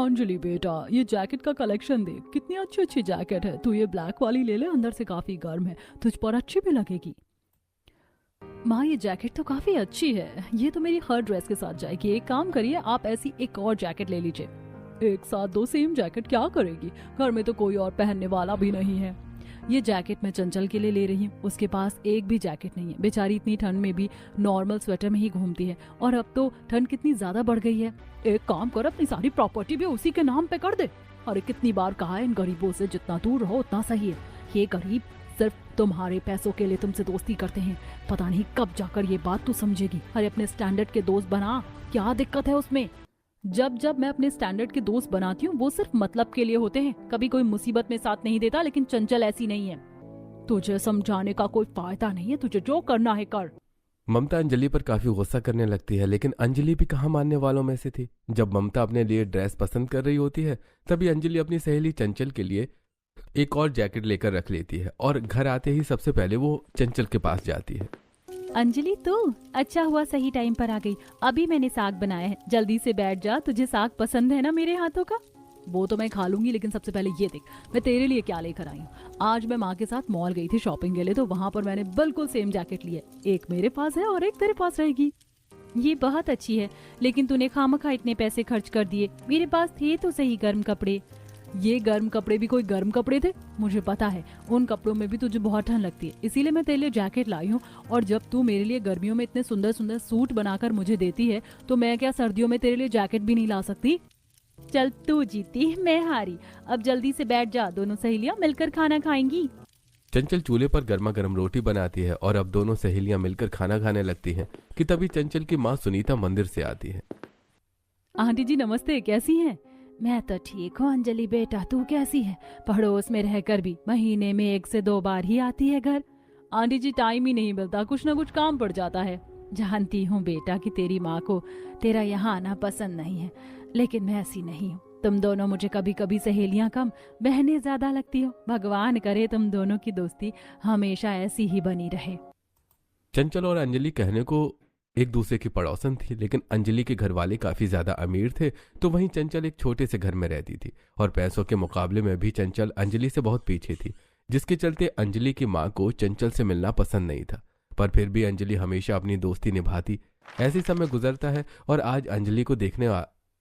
अंजलि बेटा, ये जैकेट का कलेक्शन देख, कितनी अच्छी अच्छी जैकेट है। तू ये ब्लैक वाली ले ले, अंदर से काफी गर्म है, तुझ पर अच्छी भी लगेगी। माँ ये जैकेट तो काफी अच्छी है, ये तो मेरी हर ड्रेस के साथ जाएगी। एक काम करिए, आप ऐसी एक और जैकेट ले लीजिए। एक साथ दो सेम जैकेट क्या करेगी, घर में तो कोई और पहनने वाला भी नहीं है। ये जैकेट मैं चंचल के लिए ले रही हूँ, उसके पास एक भी जैकेट नहीं है। बेचारी इतनी ठंड में भी नॉर्मल स्वेटर में ही घूमती है, और अब तो ठंड कितनी ज्यादा बढ़ गई है। एक काम कर, अपनी सारी प्रॉपर्टी भी उसी के नाम पे कर दे। अरे कितनी बार कहा है, इन गरीबों से जितना दूर रहो उतना सही है। ये गरीब सिर्फ तुम्हारे पैसों के लिए तुमसे दोस्ती करते हैं, पता नहीं कब जाकर ये बात तू समझेगी। अरे अपने स्टैंडर्ड के दोस्त बना, क्या दिक्कत है उसमें। जब जब मैं अपने स्टैंडर्ड के दोस्त बनाती हूँ वो सिर्फ मतलब के लिए होते हैं, कभी कोई मुसीबत में साथ नहीं देता। लेकिन चंचल ऐसी नहीं है, तुझे समझाने का कोई फायदा नहीं है, तुझे जो करना है कर। ममता अंजलि पर काफी गुस्सा करने लगती है, लेकिन अंजलि भी कहाँ मानने वालों में से थी। जब ममता अपने लिए ड्रेस पसंद कर रही होती है, तभी अंजलि अपनी सहेली चंचल के लिए एक और जैकेट लेकर रख लेती है, और घर आते ही सबसे पहले वो चंचल के पास जाती है। अंजलि तू अच्छा हुआ सही टाइम पर आ गई। अभी मैंने साग बनाया है, जल्दी से बैठ जा। तुझे साग पसंद है ना मेरे हाथों का? वो तो मैं खा लूंगी, लेकिन सबसे पहले ये देख मैं तेरे लिए क्या लेकर आई हूँ। आज मैं माँ के साथ मॉल गई थी शॉपिंग के लिए, तो वहाँ पर मैंने बिल्कुल सेम जैकेट ली है। एक मेरे पास है और एक तेरे पास रहेगी। ये बहुत अच्छी है, लेकिन तूने खामखा इतने पैसे खर्च कर दिए। मेरे पास थे तो सही गर्म कपड़े। ये गर्म कपड़े भी कोई गर्म कपड़े थे? मुझे पता है उन कपड़ों में भी तुझे बहुत ठंड लगती है, इसीलिए मैं तेरे लिए जैकेट लाई हूँ। और जब तू मेरे लिए गर्मियों में इतने सुंदर सुंदर सूट बनाकर मुझे देती है, तो मैं क्या सर्दियों में तेरे लिए जैकेट भी नहीं ला सकती? चल तू जीती, मैं हारी। अब जल्दी से बैठ जा, दोनों सहेलियां मिलकर खाना खाएंगी। चंचल चूल्हे पर गर्मा गर्म रोटी बनाती है, और अब दोनों सहेलियां मिलकर खाना खाने लगती हैं कि तभी चंचल की माँ सुनीता मंदिर से आती है। आंटी जी नमस्ते, कैसी हैं? मैं तो ठीक हूँ अंजलि बेटा, तू कैसी है? पड़ोस में रहकर भी महीने में 1 से 2 बार ही आती है घर। आंटी जी टाइम ही नहीं मिलता, कुछ ना कुछ काम पड़ जाता है। जानती हूँ बेटा कि तेरी माँ को तेरा यहाँ आना पसंद नहीं है, लेकिन मैं ऐसी नहीं हूँ। तुम दोनों मुझे कभी कभी सहेलियां कम बहनें ज्यादा लगती हो। भगवान करे तुम दोनों की दोस्ती हमेशा ऐसी ही बनी रहे। चंचल और अंजलि कहने को एक दूसरे की पड़ोसन थी, लेकिन अंजलि के घर वाले काफी ज्यादा अमीर थे, तो वहीं चंचल एक छोटे से घर में रहती थी, और पैसों के मुकाबले में भी चंचल अंजलि से बहुत पीछे थी, जिसके चलते अंजलि की माँ को चंचल से मिलना पसंद नहीं था। पर फिर भी अंजलि हमेशा अपनी दोस्ती निभाती। ऐसे समय गुजरता है, और आज अंजलि को देखने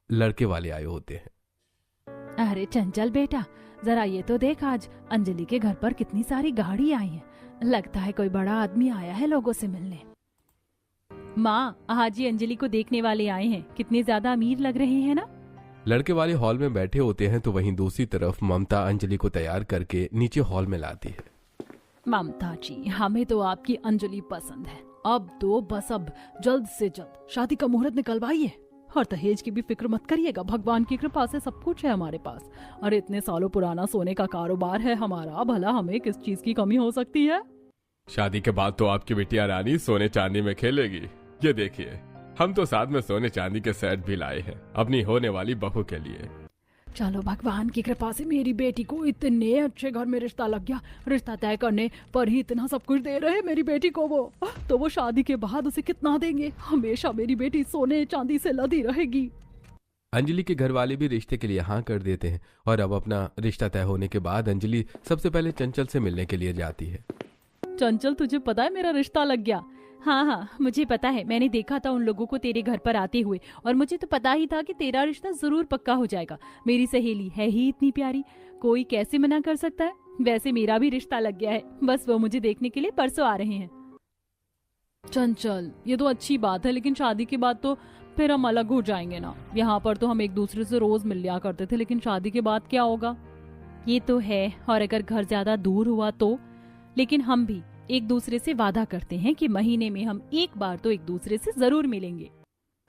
लड़के वाले आए होते हैं। अरे चंचल बेटा, जरा ये तो देख, आज अंजलि के घर पर कितनी सारी गाड़ी आई हैं। लगता है कोई बड़ा आदमी आया है लोगों से मिलने। माँ, आज ये अंजलि को देखने वाले आए हैं, कितने ज्यादा अमीर लग रहे हैं ना। लड़के वाले हॉल में बैठे होते हैं, तो वहीं दूसरी तरफ ममता अंजलि को तैयार करके नीचे हॉल में लाती है। ममता जी, हमें तो आपकी अंजलि पसंद है। अब तो बस अब जल्द से जल्द शादी का मुहूर्त निकलवाइए, और दहेज की भी फिक्र मत करिएगा, भगवान की कृपा से सब कुछ है हमारे पास। अरे इतने सालों पुराना सोने का कारोबार है हमारा, भला हमें किस चीज की कमी हो सकती है। शादी के बाद तो आपकी बिटिया रानी सोने चांदी में खेलेगी। ये देखिए, हम तो साथ में सोने चांदी के सेट भी लाए हैं अपनी होने वाली बहू के लिए। चलो भगवान की कृपा से मेरी बेटी को इतने अच्छे घर में रिश्ता लग गया। रिश्ता तय करने पर ही इतना सब कुछ दे रहे मेरी बेटी को, वो शादी के बाद उसे कितना देंगे? हमेशा मेरी बेटी सोने चांदी से लदी रहेगी। अंजलि के घर वाले भी रिश्ते के लिए हाँ कर देते हैं, और अब अपना रिश्ता तय होने के बाद अंजलि सबसे पहले चंचल से मिलने के लिए जाती है। चंचल, तुझे पता है मेरा रिश्ता लग गया? हाँ हाँ मुझे पता है, मैंने देखा था उन लोगों को तेरे घर पर आते हुए, और मुझे तो पता ही था कि तेरा रिश्ता जरूर पक्का हो जाएगा। मेरी सहेली है ही इतनी प्यारी, कोई कैसे मना कर सकता है। वैसे मेरा भी रिश्ता लग गया है, बस वो मुझे देखने के लिए परसों आ रहे हैं। चंचल, ये तो अच्छी बात है, लेकिन शादी के बाद तो फिर हम अलग हो जाएंगे ना। यहाँ पर तो हम एक दूसरे से रोज मिल लिया करते थे, लेकिन शादी के बाद क्या होगा? ये तो है, और अगर घर ज्यादा दूर हुआ तो? लेकिन हम भी एक दूसरे से वादा करते हैं कि महीने में हम एक बार तो एक दूसरे से जरूर मिलेंगे।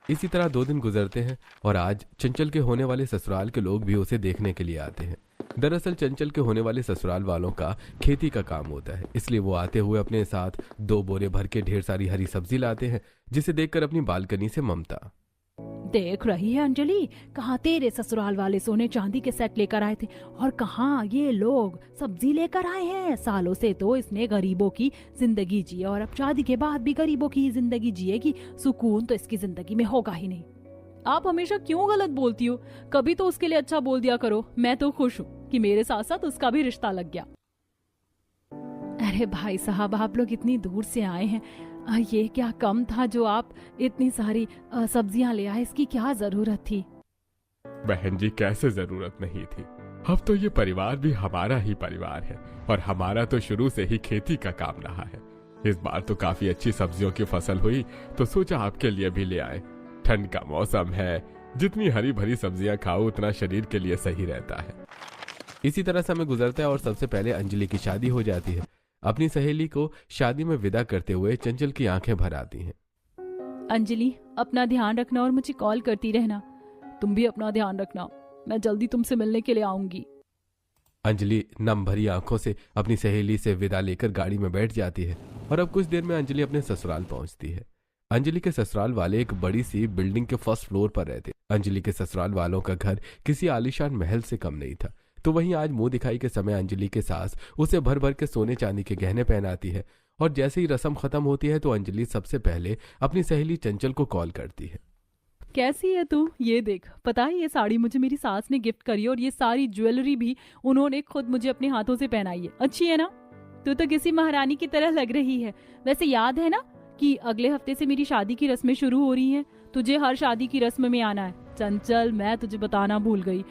इसी तरह 2 दिन गुजरते हैं, और आज चंचल के होने वाले ससुराल के लोग भी उसे देखने के लिए आते हैं। दरअसल चंचल के होने वाले ससुराल वालों का खेती का काम होता है, इसलिए वो आते हुए अपने साथ 2 बोरे भर के ढेर सारी हरी सब्जी लाते हैं, जिसे देखकर अपनी बालकनी से ममता, देख रही है अंजलि, कहाँ तेरे ससुराल वाले सोने चांदी के सेट लेकर आए थे, और कहाँ ये लोग सब्जी लेकर आए हैं। सालों से तो इसने गरीबों की जिंदगी जी, और अब शादी के बाद भी गरीबों की ही जिंदगी जिएगी। सुकून तो इसकी जिंदगी में होगा ही नहीं। आप हमेशा क्यों गलत बोलती हो? कभी तो उसके लिए अच्छा बोल दिया करो। मैं तो खुश हूँ कि मेरे साथ साथ उसका भी रिश्ता लग गया। अरे भाई साहब, आप लोग इतनी दूर से आए हैं, ये क्या कम था जो आप इतनी सारी सब्जियां ले आए? इसकी क्या जरूरत थी? बहन जी, कैसे जरूरत नहीं थी? अब तो ये परिवार भी हमारा ही परिवार है और हमारा तो शुरू से ही खेती का काम रहा है। इस बार तो काफी अच्छी सब्जियों की फसल हुई तो सोचा आपके लिए भी ले आए। ठंड का मौसम है, जितनी हरी भरी सब्जियां खाओ उतना शरीर के लिए सही रहता है। इसी तरह समय गुजरता है और सबसे पहले अंजलि की शादी हो जाती है। अपनी सहेली को शादी में विदा करते हुए चंचल की आंखें भर आती हैं। अंजलि, अपना ध्यान रखना और मुझे कॉल करती रहना। तुम भी अपना ध्यान रखना, मैं जल्दी तुमसे मिलने के लिए आऊंगी। अंजलि नम भरी आंखों से अपनी सहेली से विदा लेकर गाड़ी में बैठ जाती है और अब कुछ देर में अंजलि अपने ससुराल पहुंचती है। अंजलि के ससुराल वाले एक बड़ी सी बिल्डिंग के फर्स्ट फ्लोर पर रहते। अंजलि के ससुराल वालों का घर किसी आलीशान महल से कम नहीं था। तो वहीं आज मुंह दिखाई के समय अंजलि के सास उसे भर भर के सोने चांदी के गहने पहनाती है और जैसे ही रस्म खत्म होती है तो अंजलि सबसे पहले अपनी सहेली चंचल को कॉल करती है। कैसी है तू? ये देख, पता है ये साड़ी मुझे मेरी सास ने गिफ्ट करी और ये सारी ज्वेलरी भी उन्होंने खुद मुझे अपने हाथों से पहनाई है। अच्छी है ना? तू तो किसी महारानी की तरह लग रही है। वैसे याद है ना कि अगले हफ्ते से मेरी शादी की रस्में शुरू हो रही हैं। तुझे हर शादी की रस्म में आना है। चंचल, मैं तुझे बताना भूल गई,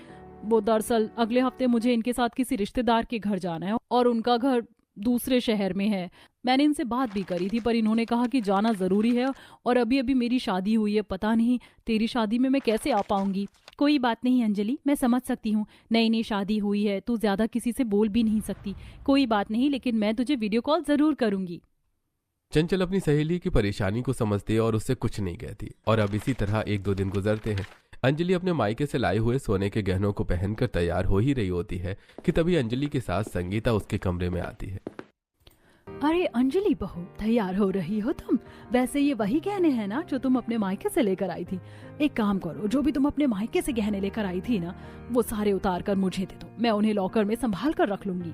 वो दरअसल अगले हफ्ते मुझे इनके साथ किसी रिश्तेदार के घर जाना है और उनका घर दूसरे शहर में है। मैंने इनसे बात भी करी थी पर इन्होंने कहा कि जाना जरूरी है और अभी अभी मेरी शादी हुई है। पता नहीं तेरी शादी में मैं कैसे आ पाऊंगी। कोई बात नहीं अंजलि, मैं समझ सकती हूँ, नई नई शादी हुई है, तू ज्यादा किसी से बोल भी नहीं सकती। कोई बात नहीं, लेकिन मैं तुझे वीडियो कॉल जरूर करूंगी। चंचल अपनी सहेली की परेशानी को समझती है और उससे कुछ नहीं कहती और अब इसी तरह 1-2 दिन गुजरते हैं। अंजलि अपने मायके से लाए हुए सोने के गहनों को पहनकर तैयार हो ही रही होती है कि तभी अंजलि के साथ संगीता उसके कमरे में आती है। अरे अंजलि बहू, तैयार हो रही हो तुम? वैसे ये वही गहने हैं ना जो तुम अपने मायके से लेकर आई थी? एक काम करो, जो भी तुम अपने मायके से गहने लेकर आई थी ना, वो सारे उतार कर मुझे दे दो। मैं उन्हें लॉकर में संभाल कर रख लूंगी।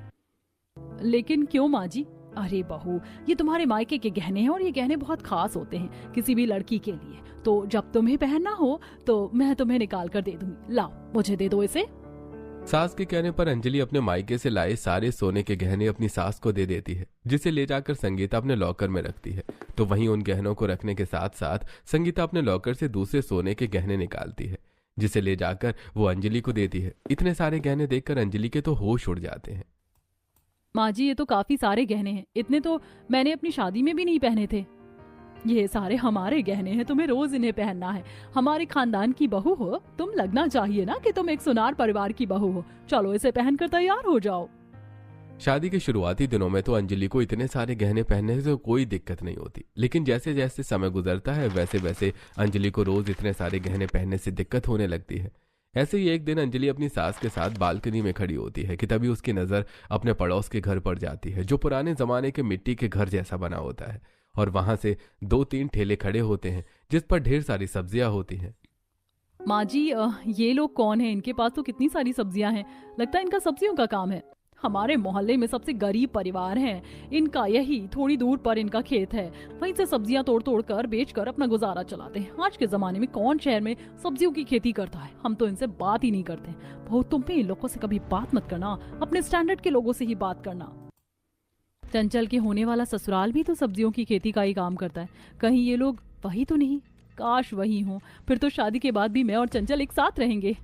लेकिन क्यों माँ जी? अरे बहू, ये तुम्हारे मायके के गहने हैं और ये गहने बहुत खास होते हैं किसी भी लड़की के लिए। तो जब तुम्हें पहनना हो तो मैं तुम्हें निकाल कर दे दूंगी। लाओ, मुझे दे दो इसे। सास के कहने पर अंजलि अपने मायके से लाए सारे सोने के गहने अपनी सास को दे देती है, जिसे ले जाकर संगीता अपने लॉकर में रखती है। तो वहीं उन गहनों को रखने के साथ साथ संगीता अपने लॉकर से दूसरे सोने के गहने निकालती है, जिसे ले जाकर वो अंजलि को देती है। इतने सारे गहने देखकर अंजलि के तो होश उड़ जाते हैं। माँ जी, ये तो काफी सारे गहने हैं। इतने तो मैंने अपनी शादी में भी नहीं पहने थे। ये सारे हमारे गहने हैं, तुम्हें रोज इन्हें पहनना है। हमारे खानदान की बहू हो, तुम लगना चाहिए ना कि तुम एक सुनार परिवार की बहू हो। चलो इसे पहनकर तैयार हो जाओ। शादी के शुरुआती दिनों में तो अंजलि को इतने सारे गहने पहनने से कोई दिक्कत नहीं होती, लेकिन जैसे जैसे समय गुजरता है वैसे वैसे अंजलि को रोज इतने सारे गहने पहनने से दिक्कत होने लगती है। ऐसे ही एक दिन अंजलि अपनी सास के साथ बालकनी में खड़ी होती है कि तभी उसकी नजर अपने पड़ोस के घर पर जाती है, जो पुराने जमाने के मिट्टी के घर जैसा बना होता है और वहां से 2-3 ठेले खड़े होते हैं जिस पर ढेर सारी सब्जियां होती हैं। माँ जी, ये लोग कौन हैं? इनके पास तो कितनी सारी सब्जियां हैं। लगता है इनका सब्जियों का काम है। हमारे मोहल्ले में सबसे गरीब परिवार हैं। इनका यही थोड़ी दूर पर इनका खेत है, वहीं से सब्जियां तोड़ तोड़ कर बेच कर अपना गुजारा चलाते हैं। आज के जमाने में कौन शहर में सब्जियों की खेती करता है? हम तो इनसे बात ही नहीं करते। बहुत तुम भी इन लोगों से कभी बात मत करना, अपने स्टैंडर्ड के लोगों से ही बात करना। चंचल के होने वाला ससुराल भी तो सब्जियों की खेती का ही काम करता है। कहीं ये लोग वही तो नहीं? काश वही हो, फिर तो शादी के बाद भी मैं और चंचल एक साथ रहेंगे।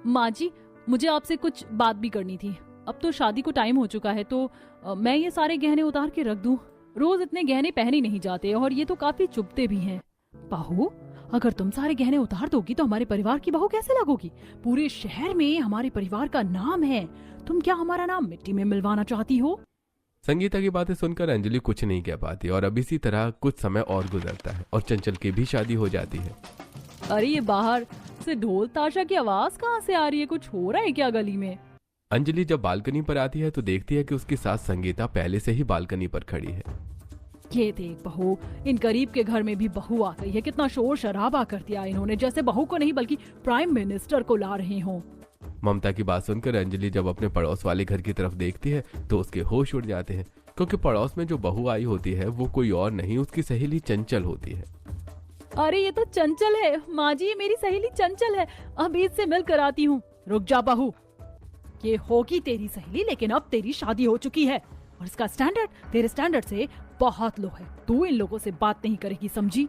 माँ जी, मुझे आपसे कुछ बात भी करनी थी। अब तो शादी को टाइम हो चुका है, तो मैं ये सारे गहने उतार के रख दूं? रोज इतने गहने पहने नहीं जाते और ये तो काफी चुभते भी हैं। बहू, अगर तुम सारे गहने उतार दोगी तो हमारे परिवार की बहू कैसे लगोगी? पूरे शहर में हमारे परिवार का नाम है। तुम क्या हमारा नाम मिट्टी में मिलवाना चाहती हो? संगीता की बातें सुनकर अंजलि कुछ नहीं कह पाती और अब इसी तरह कुछ समय और गुजरता है और चंचल की भी शादी हो जाती है। अरे ये बाहर से ढोल ताशा की आवाज कहाँ से आ रही है? कुछ हो रहा है क्या गली में? अंजलि जब बालकनी पर आती है तो देखती है कि उसकी सास संगीता पहले से ही बालकनी पर खड़ी है। ये देख बहू, इन गरीब के घर में भी बहू आ गई है। कितना शोर शराबा कर दिया इन्होंने, जैसे बहू को नहीं बल्कि प्राइम मिनिस्टर को ला रहे हों। ममता की बात सुनकर अंजलि जब अपने पड़ोस वाले घर की तरफ देखती है तो उसके होश उड़ जाते हैं, क्योंकि पड़ोस में जो बहू आई होती है वो कोई और नहीं उसकी सहेली चंचल होती है। अरे ये तो चंचल है माँ जी, ये मेरी सहेली चंचल है, अभी इससे मिल कर आती हूँ। रुक जा बहू, ये होगी तेरी सहेली, लेकिन अब तेरी शादी हो चुकी है और इसका स्टैंडर्ड तेरे स्टैंडर्ड से बहुत लो है। तू इन लोगों से बात नहीं करेगी, समझी?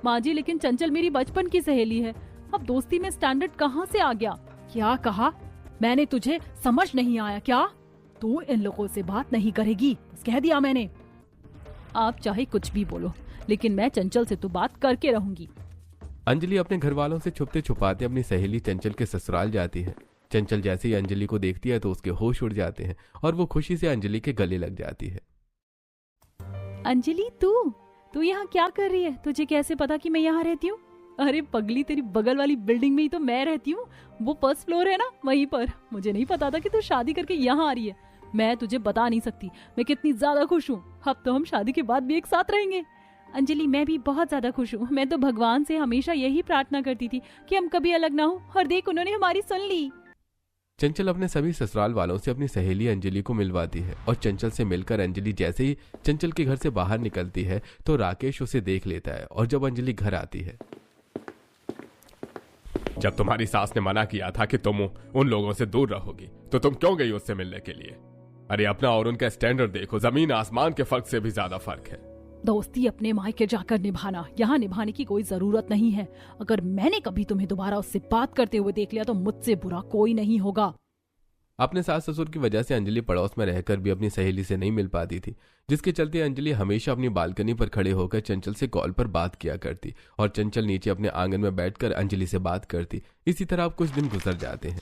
माँ जी लेकिन चंचल मेरी बचपन की सहेली है, अब दोस्ती में स्टैंडर्ड कहाँ से आ गया? क्या कहा मैंने? तुझे समझ नहीं आया क्या? तू इन लोगों से बात नहीं करेगी, बस कह दिया मैंने। आप चाहे कुछ भी बोलो, लेकिन मैं चंचल से तो बात करके रहूंगी। अंजलि अपने घर वालों से छुपते छुपाते अपनी सहेली चंचल के ससुराल जाती है। चंचल जैसे ही अंजलि को देखती है तो उसके होश उड़ जाते हैं और वो खुशी से अंजलि के गले लग जाती है। अंजलि तू यहाँ क्या कर रही है? तुझे कैसे पता कि मैं यहाँ रहती हूँ? अरे पगली, तेरी बगल वाली बिल्डिंग में ही तो मैं रहती हूँ, वो फर्स्ट फ्लोर है ना, वहीं पर। मुझे नहीं पता था कि तू शादी करके यहाँ आ रही है। मैं तुझे बता नहीं सकती मैं कितनी ज्यादा खुश हूँ। अब तो हम शादी के बाद भी एक साथ रहेंगे। अंजलि मैं भी बहुत ज्यादा खुश हूँ। मैं तो भगवान से हमेशा यही प्रार्थना करती थी कि हम कभी अलग ना हो, और देख उन्होंने हमारी सुन ली। चंचल अपने सभी ससुराल वालों से अपनी सहेली अंजलि को मिलवाती है और चंचल से मिलकर अंजलि जैसे ही चंचल के घर से बाहर निकलती है तो राकेश उसे देख लेता है। और जब अंजलि घर आती है, जब तुम्हारी सास ने मना किया था कि तुम उन लोगों से दूर रहोगी तो तुम क्यों गई उससे मिलने के लिए? अरे अपना और उनका स्टैंडर्ड देखो, जमीन आसमान के फर्क से भी ज्यादा फर्क है। दोस्ती अपने मायके जाकर निभाना, यहाँ निभाने की कोई जरूरत नहीं है। अगर मैंने कभी तुम्हें दोबारा उससे बात करते हुए देख लिया तो मुझसे बुरा कोई नहीं होगा। अपने सास ससुर की वजह से अंजलि पड़ोस में रहकर भी अपनी सहेली से नहीं मिल पाती थी, जिसके चलते अंजलि हमेशा अपनी बालकनी पर खड़े होकर चंचल से कॉल पर बात किया करती और चंचल नीचे अपने आंगन में बैठकर अंजलि से बात करती। इसी तरह अब कुछ दिन गुजर जाते हैं।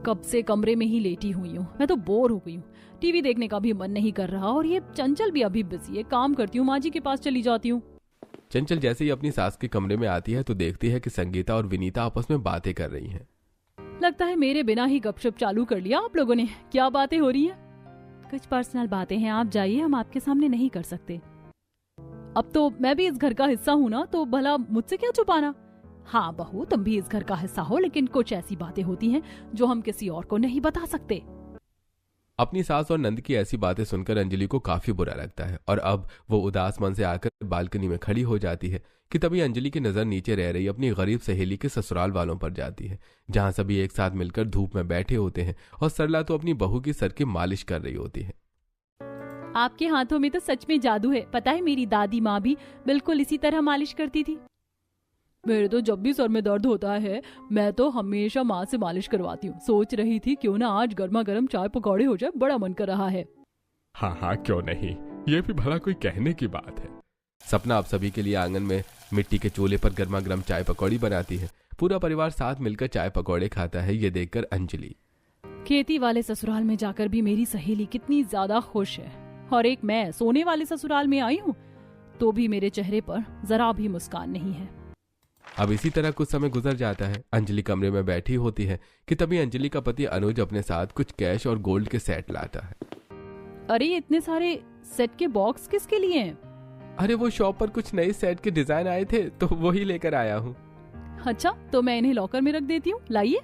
कब से कमरे में ही लेटी हुई हूँ, मैं तो बोर हो गई हूँ। टीवी देखने का भी मन नहीं कर रहा और ये चंचल भी अभी बिजी है। काम करती हूँ, माँ जी के पास चली जाती हूँ। चंचल जैसे ही अपनी सास के कमरे में आती है तो देखती है कि संगीता और विनीता आपस में बातें कर रही हैं। लगता है मेरे बिना ही गपशप चालू कर लिया आप लोगों ने। क्या बातें हो रही हैं? कुछ पर्सनल बातें हैं, आप जाइए, हम आपके सामने नहीं कर सकते। अब तो मैं भी इस घर का हिस्सा हूँ ना, तो भला मुझसे क्या छुपाना। हाँ बहू, तुम भी इस घर का हिस्सा हो, लेकिन कुछ ऐसी बातें होती हैं जो हम किसी और को नहीं बता सकते। अपनी सास और नंद की ऐसी बातें सुनकर अंजलि को काफी बुरा लगता है और अब वो उदास मन से आकर बालकनी में खड़ी हो जाती है कि तभी अंजलि की नजर नीचे रह रही अपनी गरीब सहेली के ससुराल वालों पर जाती है, जहां सभी एक साथ मिलकर धूप में बैठे होते हैं और सरला तो अपनी बहू की सर की मालिश कर रही होती है। आपके हाथों में तो सच में जादू है। पता है मेरी दादी माँ भी बिल्कुल इसी तरह मालिश करती थी। मेरे तो जब भी सर में दर्द होता है मैं तो हमेशा माँ से मालिश करवाती हूँ। सोच रही थी क्यों ना आज गर्मा गर्म चाय पकौड़े हो जाए, बड़ा मन कर रहा है। हाँ क्यों नहीं, ये भी भला कोई कहने की बात है। सपना आप सभी के लिए आंगन में मिट्टी के चूल्हे पर गर्मा गर्म चाय पकौड़ी बनाती है। पूरा परिवार साथ मिलकर चाय पकौड़े खाता है। ये देखकर अंजलि, खेती वाले ससुराल में जाकर भी मेरी सहेली कितनी ज्यादा खुश है, और एक मैं सोने वाले ससुराल में आई हूँ तो भी मेरे चेहरे पर जरा भी मुस्कान नहीं है। अब इसी तरह कुछ समय गुजर जाता है। अंजलि कमरे में बैठी होती है कि तभी अंजलि का पति अनुज अपने साथ कुछ कैश और गोल्ड के सेट लाता है। अरे ये इतने सारे सेट के बॉक्स किसके लिए हैं? अरे वो शॉप पर कुछ नए सेट के डिजाइन आए थे तो वही लेकर आया हूँ। अच्छा, तो मैं इन्हें लॉकर में रख देती हूँ, लाइए।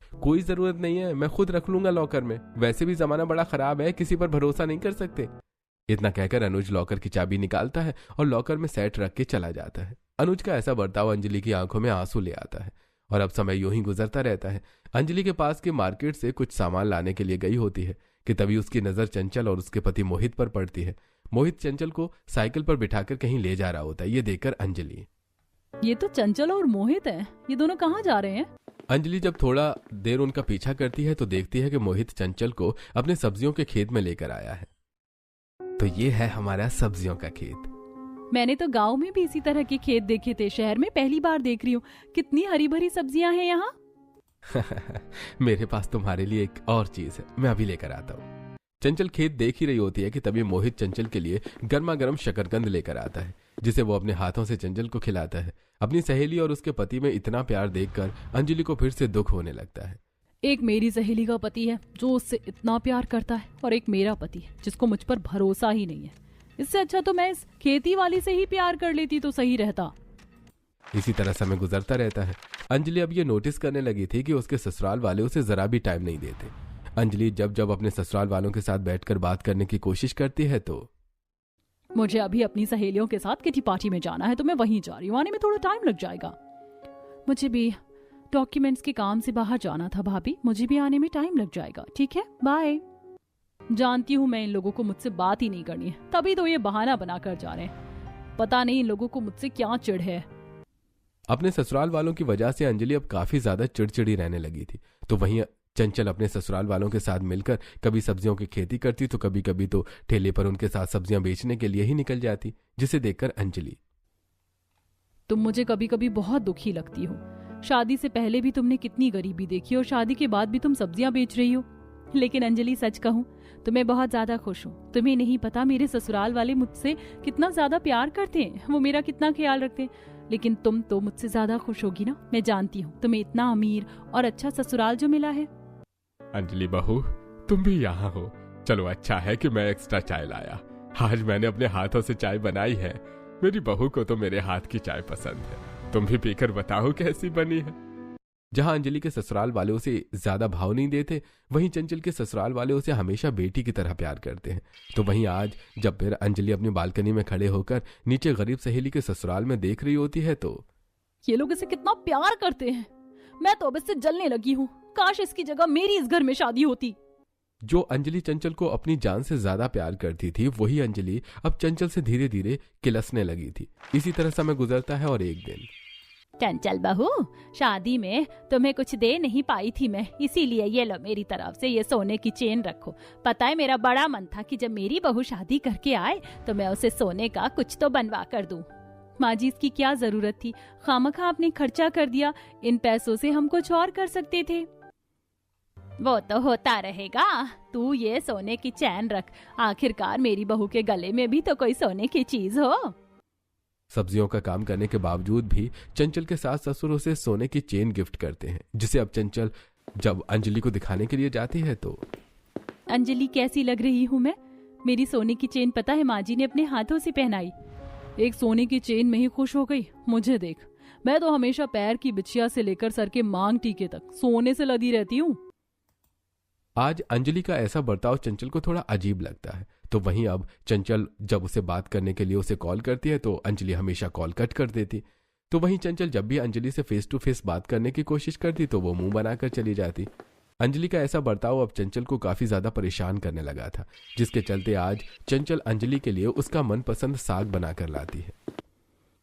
कोई जरूरत नहीं है, मैं खुद रख लूंगा लॉकर में। वैसे भी जमाना बड़ा खराब है, किसी पर भरोसा नहीं कर सकते। इतना कहकर अनुज लॉकर की चाबी निकालता है और लॉकर में सेट रख के चला जाता है। अनुज का ऐसा बर्ताव अंजलि की आंखों में आंसू ले आता है और अब समय यूं ही गुजरता रहता है। अंजलि के पास के मार्केट से कुछ सामान लाने के लिए गई होती है कि तभी उसकी नजर चंचल और उसके पति मोहित पर पड़ती है। मोहित चंचल को साइकिल पर बिठाकर कहीं ले जा रहा होता है। ये देखकर अंजलि, ये तो चंचल और मोहित हैं, ये दोनों कहाँ जा रहे हैं? अंजलि जब थोड़ा देर उनका पीछा करती है तो देखती है कि मोहित चंचल को अपने सब्जियों के खेत में लेकर आया है। तो ये है हमारा सब्जियों का खेत। मैंने तो गांव में भी इसी तरह के खेत देखे थे, शहर में पहली बार देख रही हूँ। कितनी हरी भरी सब्जियां हैं यहाँ। मेरे पास तुम्हारे लिए एक और चीज है, मैं अभी लेकर आता हूँ। चंचल खेत देख ही रही होती है कि तभी मोहित चंचल के लिए गर्मा गर्म शकरकंद लेकर आता है, जिसे वो अपने हाथों से चंचल को खिलाता है। अपनी सहेली और उसके पति में इतना प्यार देखकर अंजलि को फिर से दुख होने लगता है। एक मेरी सहेली का पति है जो उससे इतना प्यार करता है, और एक मेरा पति है जिसको मुझ पर भरोसा ही नहीं है। इससे अच्छा तो मैं इस खेती वाली से ही प्यार कर लेती तो सही रहता। इसी तरह समय गुजरता रहता है। अंजलि अब ये नोटिस करने लगी थी कि उसके ससुराल वाले उसे जरा भी टाइम नहीं देते। अंजलि जब जब अपने ससुराल वालों के साथ बैठकर बात करने की कोशिश करती है तो मुझे अभी अपनी सहेलियों के साथ किटी पार्टी में जाना है तो मैं वहीं जा रही हूँ, आने में थोड़ा टाइम लग जाएगा। मुझे भी डॉक्यूमेंट्स के काम से बाहर जाना था भाभी, मुझे भी आने में टाइम लग जाएगा। ठीक है, बाय। जानती हूँ मैं इन लोगों को मुझसे बात ही नहीं करनी है, तभी तो ये बहाना बनाकर जा रहे हैं। पता नहीं इन लोगों को मुझसे क्या चिढ़ है। अपने ससुराल वालों की वजह से अंजलि अब काफी ज्यादा चिड़चिड़ी रहने लगी थी। तो वहीं चंचल अपने ससुराल वालों के साथ मिलकर कभी सब्जियों की खेती करती तो कभी कभी तो ठेले पर उनके साथ सब्जियां बेचने के लिए ही निकल जाती, जिसे देखकर अंजलि, तुम मुझे कभी कभी बहुत दुखी लगती हो। शादी से पहले भी तुमने कितनी गरीबी देखी और शादी के बाद भी तुम सब्जियां बेच रही हो। लेकिन अंजलि सच कहूं तो मैं बहुत ज्यादा खुश हूँ। तुम्हें नहीं पता मेरे ससुराल वाले मुझसे कितना ज्यादा प्यार करते हैं, वो मेरा कितना ख्याल रखते हैं। लेकिन तुम तो मुझसे ज्यादा खुश होगी ना, मैं जानती हूँ। तुम्हें इतना अमीर और अच्छा ससुराल जो मिला है। अंजलि बहू, तुम भी यहाँ हो। चलो अच्छा है कि मैं एक्स्ट्रा चाय लाया। आज मैंने अपने हाथों से चाय बनाई है। मेरी बहू को तो मेरे हाथ की चाय पसंद है। तुम भी पीकर बताओ कैसी बनी है। जहां अंजलि के ससुराल वाले उसे ज्यादा भाव नहीं देते, वहीं चंचल के ससुराल वाले उसे हमेशा बेटी की तरह प्यार करते हैं। तो वहीं आज जब फिर अंजलि अपनी बालकनी में खड़े होकर नीचे गरीब सहेली के ससुराल में देख रही होती है तो ये लोग इसे कितना प्यार करते हैं। मैं तो अब इससे जलने लगी हूँ। काश इसकी जगह मेरी इस घर में शादी होती। जो अंजलि चंचल को अपनी जान से ज्यादा प्यार करती थी, वही अंजलि अब चंचल से धीरे धीरे किलसने लगी थी। इसी तरह समय गुजरता है और एक दिन, चंचल बहू, शादी में तुम्हें कुछ दे नहीं पाई थी मैं, इसीलिए ये लो मेरी तरफ से ये सोने की चेन रखो। पता है मेरा बड़ा मन था कि जब मेरी बहू शादी करके आए तो मैं उसे सोने का कुछ तो बनवा कर दूं। माँ जी, इसकी क्या जरूरत थी? खामखा आपने खर्चा कर दिया। इन पैसों से हम कुछ और कर सकते थे। वो तो होता रहेगा। तू ये सोने की चैन रख। आखिरकार मेरी बहू के गले में भी तो कोई सोने की चीज हो। सब्जियों का काम करने के बावजूद भी चंचल के सास ससुर उसे सोने की चेन गिफ्ट करते हैं, जिसे अब चंचल जब अंजलि को दिखाने के लिए जाती है तो, अंजलि कैसी लग रही हूँ मैं? मेरी सोने की चेन पता है माँ जी ने अपने हाथों से पहनाई। एक सोने की चेन में ही खुश हो गई। मुझे देख, मैं तो हमेशा पैर की बिछिया से लेकर सर के मांग टीके तक सोने से लदी रहती हूँ। आज अंजलि का ऐसा बर्ताव चंचल को थोड़ा अजीब लगता है। तो वहीं अब चंचल जब उसे बात करने के लिए उसे कॉल करती है तो अंजलि हमेशा कॉल कट कर देती। तो वहीं चंचल जब भी अंजलि से फेस टू फेस बात करने की कोशिश करती तो वो मुंह बनाकर चली जाती। अंजलि का ऐसा बर्ताव अब चंचल को काफी ज्यादा परेशान करने लगा था, जिसके चलते आज चंचल अंजलि के लिए उसका मनपसंद साग बनाकर लाती है।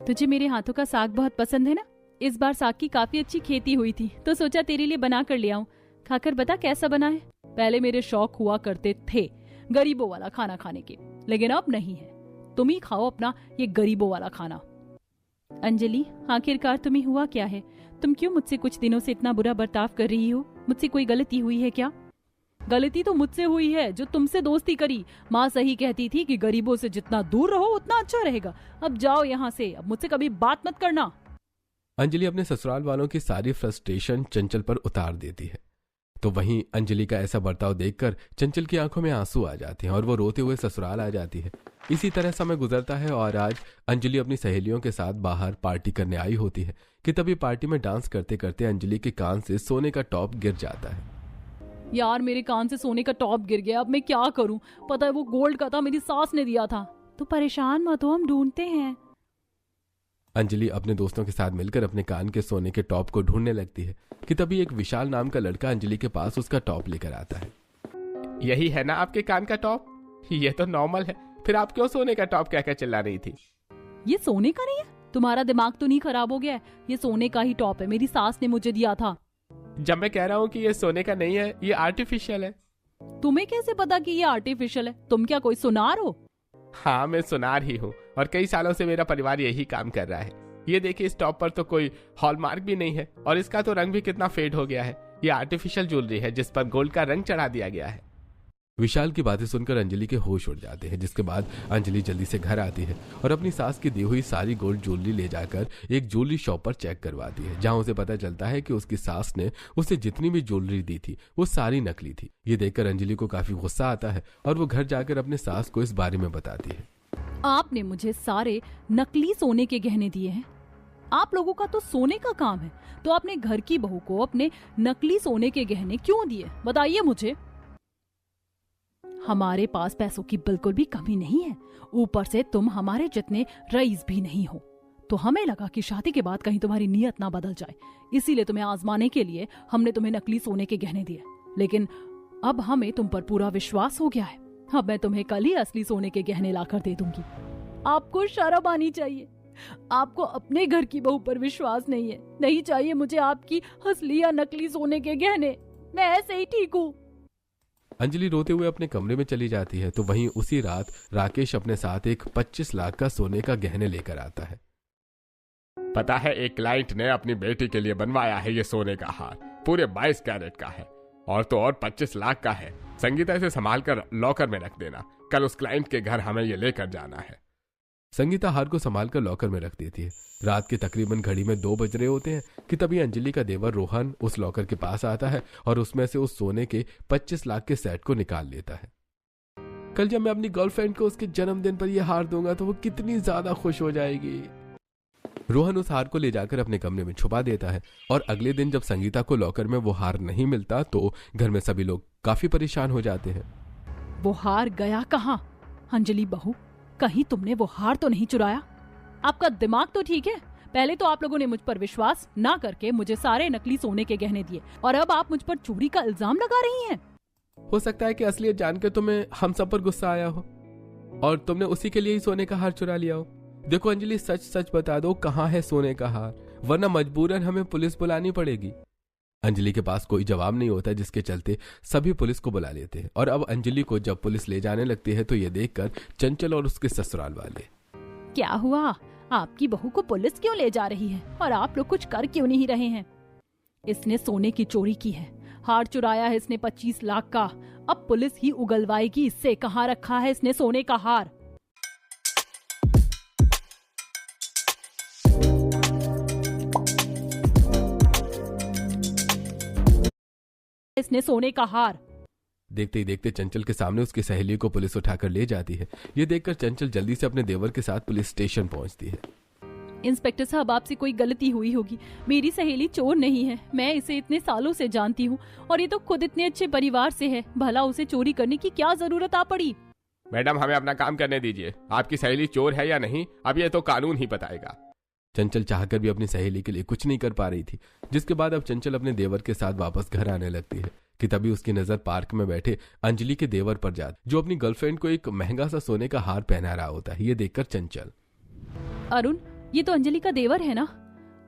तुझे मेरे हाथों का साग बहुत पसंद है ना? इस बार साग की काफी अच्छी खेती हुई थी तो सोचा तेरे लिए बना कर ले आऊं। खाकर बता कैसा बना है। पहले मेरे शौक हुआ करते थे गरीबों वाला खाना खाने के, लेकिन अब नहीं है। तुम ही खाओ अपना ये गरीबों वाला खाना। अंजलि, आखिरकार तुम्हें हुआ क्या है? तुम क्यों मुझसे कुछ दिनों से इतना बुरा बर्ताव कर रही हो? मुझसे कोई गलती हुई है क्या? गलती तो मुझसे हुई है जो तुमसे दोस्ती करी। माँ सही कहती थी कि गरीबों से जितना दूर रहो उतना अच्छा रहेगा। अब जाओ यहाँ से, अब मुझसे कभी बात मत करना। अंजलि अपने ससुराल वालों की सारी फ्रस्ट्रेशन चंचल पर उतार देती है। तो वहीं अंजलि का ऐसा बर्ताव देखकर चंचल की आंखों में आंसू आ जाते हैं और वो रोते हुए ससुराल आ जाती है। इसी तरह समय गुजरता है और आज अंजलि अपनी सहेलियों के साथ बाहर पार्टी करने आई होती है कि तभी पार्टी में डांस करते करते अंजलि के कान से सोने का टॉप गिर जाता है। यार, मेरे कान से सोने का टॉप गिर गया, अब मैं क्या करूं? पता है वो गोल्ड का था, मेरी सास ने दिया था। तो परेशान मत हो, हम ढूंढते हैं। अंजलि अपने दोस्तों के साथ मिलकर अपने कान के सोने के टॉप को ढूंढने लगती है कि तभी एक विशाल नाम का लड़का अंजलि के पास उसका टॉप लेकर आता है। यही है ना आपके कान का टॉप? ये तो नॉर्मल है, फिर आप क्यों सोने का टॉप कहकर चिल्ला रही थी? ये सोने का नहीं है? तुम्हारा दिमाग तो नहीं खराब हो गया है? ये सोने का ही टॉप है, मेरी सास ने मुझे दिया था। जब मैं कह रहा हूँ कि ये सोने का नहीं है, ये आर्टिफिशियल है। तुम्हें कैसे पता कि ये आर्टिफिशियल है? तुम क्या कोई सुनार हो? हाँ, मैं सुनार ही हूँ और कई सालों से मेरा परिवार यही काम कर रहा है। ये देखिए, इस टॉप पर तो कोई हॉलमार्क भी नहीं है और इसका तो रंग भी कितना फेड हो गया है। ये आर्टिफिशियल ज्वेलरी है जिस पर गोल्ड का रंग चढ़ा दिया गया है। विशाल की बातें सुनकर अंजलि के होश उड़ जाते हैं, जिसके बाद अंजलि जल्दी से घर आती है और अपनी सास की दी हुई सारी गोल्ड ज्वेलरी ले जाकर एक ज्वेलरी शॉप पर चेक करवाती है, जहां उसे पता चलता है कि उसकी सास ने उसे जितनी भी ज्वेलरी दी थी वो सारी नकली थी। ये देखकर अंजलि को काफी गुस्सा आता है और वो घर जाकर अपने सास को इस बारे में बताती है। आपने मुझे सारे नकली सोने के गहने दिए हैं। आप लोगों का तो सोने का काम है, तो आपने घर की बहू को अपने नकली सोने के गहने क्यों दिए? बताइए मुझे। हमारे पास पैसों की बिल्कुल भी कमी नहीं है, ऊपर से तुम हमारे जितने रईस भी नहीं हो, तो हमें लगा कि शादी के बाद कहीं तुम्हारी नीयत ना बदल जाए, इसीलिए तुम्हें आजमाने के लिए हमने तुम्हें नकली सोने के गहने दिए। लेकिन अब हमें तुम पर पूरा विश्वास हो गया है, अब मैं तुम्हें कल ही असली सोने के गहने लाकर दे दूंगी। आपको शर्म आनी चाहिए, आपको अपने घर की बहू पर विश्वास नहीं है। नहीं चाहिए मुझे आपकी असली या नकली सोने के गहने, मैं ऐसे ही ठीक हूँ। अंजलि रोते हुए अपने कमरे में चली जाती है तो वहीं उसी रात राकेश अपने साथ एक 25 लाख का सोने का गहने लेकर आता है। पता है, एक क्लाइंट ने अपनी बेटी के लिए बनवाया है ये सोने का हार, पूरे 22 कैरेट का है, और तो और 25 लाख का है। संगीता इसे संभाल कर लॉकर में रख देना, कल उस क्लाइंट के घर हमें ये लेकर जाना है। संगीता हार को संभाल कर लॉकर में रख देती है। रात के तकरीबन घड़ी में 2 बज रहे होते हैं कि तभी अंजलि का देवर रोहन उस लॉकर के पास आता है और उसमें से उस सोने के 25 लाख के सेट को निकाल लेता है। कल जब मैं अपनी गर्लफ्रेंड को उसके जन्मदिन पर यह हार दूंगा तो वो कितनी ज्यादा खुश हो जाएगी। रोहन उस हार को ले जाकर अपने कमरे में छुपा देता है और अगले दिन जब संगीता को लॉकर में वो हार नहीं मिलता तो घर में सभी लोग काफी परेशान हो जाते हैं। वो हार गया कहाँ? अंजलि बहू, कहीं तुमने वो हार तो नहीं चुराया? आपका दिमाग तो ठीक है? पहले तो आप लोगों ने मुझ पर विश्वास ना करके मुझे सारे नकली सोने के गहने दिए और अब आप मुझ पर चोरी का इल्जाम लगा रही हैं। हो सकता है कि असलियत जानकर तुम्हें हम सब पर गुस्सा आया हो और तुमने उसी के लिए ही सोने का हार चुरा लिया हो। देखो अंजलि, सच सच बता दो, कहाँ है सोने का हार, वरना मजबूरन हमें पुलिस बुलानी पड़ेगी। अंजलि के पास कोई जवाब नहीं होता, जिसके चलते सभी पुलिस को बुला लेते हैं। और अब अंजलि को जब पुलिस ले जाने लगती है तो ये देखकर चंचल और उसके ससुराल वाले, क्या हुआ? आपकी बहू को पुलिस क्यों ले जा रही है और आप लोग कुछ कर क्यों नहीं रहे हैं? इसने सोने की चोरी की है, हार चुराया है इसने 25 लाख का। अब पुलिस ही उगलवाएगी इससे, कहाँ रखा है इसने सोने का हार। इसने सोने का हार। देखते ही देखते चंचल के सामने उसकी सहेली को पुलिस उठाकर ले जाती है। ये देखकर चंचल जल्दी से अपने देवर के साथ पुलिस स्टेशन पहुंचती है। इंस्पेक्टर साहब, आपसे कोई गलती हुई होगी, मेरी सहेली चोर नहीं है, मैं इसे इतने सालों से जानती हूँ और ये तो खुद इतने अच्छे परिवार से है, भला उसे चोरी करने की क्या जरूरत आ पड़ी? मैडम, हमें अपना काम करने दीजिए। आपकी सहेली चोर है या नहीं, अब ये तो कानून ही बताएगा। चंचल चाहकर भी अपनी सहेली के लिए कुछ नहीं कर पा रही थी, जिसके बाद अब चंचल अपने देवर के साथ वापस घर आने लगती है कि तभी उसकी नजर पार्क में बैठे अंजलि के देवर पर जाती, जो अपनी गर्लफ्रेंड को एक महंगा सा सोने का हार पहना रहा होता है। ये देखकर चंचल, अरुण, ये तो अंजलि का देवर है ना,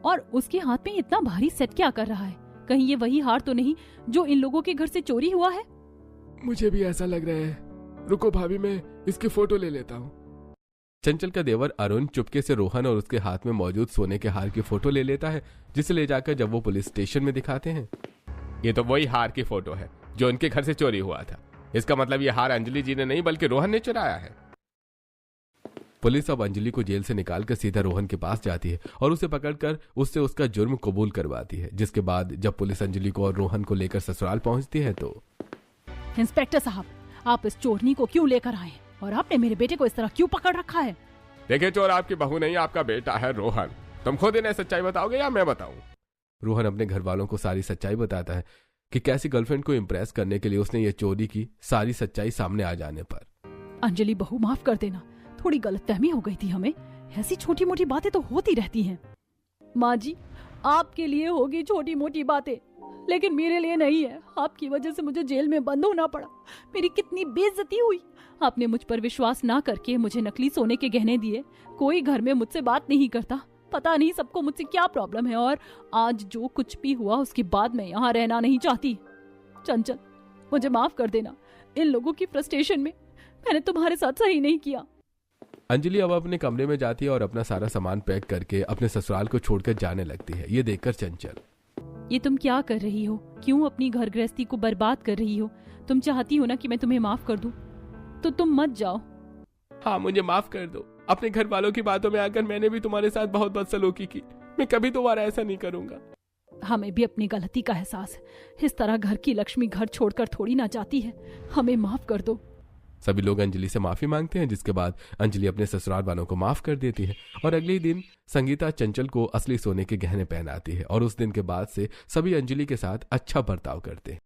और उसके हाथ में इतना भारी सेट क्या कर रहा है? कहीं ये वही हार तो नहीं जो इन लोगों के घर से चोरी हुआ है? मुझे भी ऐसा लग रहा है, रुको भाभी, मैं इसकी फोटो ले लेता हूँ। चंचल का देवर अरुण चुपके से रोहन और उसके हाथ में मौजूद सोने के हार की फोटो ले लेता है, जिसे ले जाकर जब वो पुलिस स्टेशन में दिखाते हैं, ये तो वही हार की फोटो है जो उनके घर से चोरी हुआ था। इसका मतलब ये हार अंजलि जी ने नहीं बल्कि रोहन ने चुराया है। पुलिस अब अंजलि को जेल से निकालकर सीधा रोहन के पास जाती है और उसे पकड़कर उससे उसका जुर्म कबूल करवाती है। जिसके बाद जब पुलिस अंजलि को और रोहन को लेकर ससुराल पहुंचती है तो, इंस्पेक्टर साहब, आप इस चोरनी को क्यों लेकर आए और आपने मेरे बेटे को इस तरह क्यों पकड़ रखा है? देखिए, चोर आपकी बहू नहीं, आपका बेटा है रोहन। तुम खुद इन्हें सच्चाई बताओगे या मैं बताऊं? रोहन अपने घर वालों को सारी सच्चाई बताता है कि कैसी गर्लफ्रेंड को इम्प्रेस करने के लिए उसने ये चोरी की। सारी सच्चाई सामने आ जाने पर, अंजलि बहू, माफ कर देना, थोड़ी गलतफहमी हो गई थी हमें, ऐसी छोटी मोटी बातें तो होती रहती हैं। माँ जी, आपके लिए होगी छोटी मोटी बातें, लेकिन मेरे लिए नहीं है। आपकी वजह से मुझे जेल में बंद होना पड़ा, मेरी कितनी बेइज्जती हुई। आपने मुझ पर विश्वास ना करके मुझे नकली सोने के गहने दिए। कोई घर में मुझसे बात नहीं करता, पता नहीं सबको मुझसे क्या प्रॉब्लम है, और आज जो कुछ भी हुआ उसके बाद मैं यहाँ रहना नहीं चाहती। चंचल, मुझे माफ कर देना, इन लोगों की फ्रस्ट्रेशन में मैंने तुम्हारे साथ सही नहीं किया। अंजलि अब अपने कमरे में जाती है और अपना सारा सामान पैक करके अपने ससुराल को छोड़कर जाने लगती है। ये देखकर चंचल, ये तुम क्या कर रही हो? क्यों अपनी घर गृहस्थी को बर्बाद कर रही हो? तुम चाहती हो ना कि मैं तुम्हें माफ कर दूं, तो तुम मत जाओ। हाँ, मुझे माफ कर दो। अपने घर वालों की बातों में आकर मैंने भी तुम्हारे साथ बहुत बदसलूकी की। मैं कभी दोबारा ऐसा नहीं करूंगा। हमें भी अपनी गलती का एहसास है। इस तरह घर की लक्ष्मी घर छोड़कर थोड़ी ना जाती है। हमें माफ कर दो। सभी लोग अंजलि से माफी मांगते हैं, जिसके बाद अंजलि अपने ससुराल वालों को माफ कर देती है और अगले दिन संगीता चंचल को असली सोने के गहने पहनाती है और उस दिन के बाद से सभी अंजलि के साथ अच्छा बर्ताव करते हैं।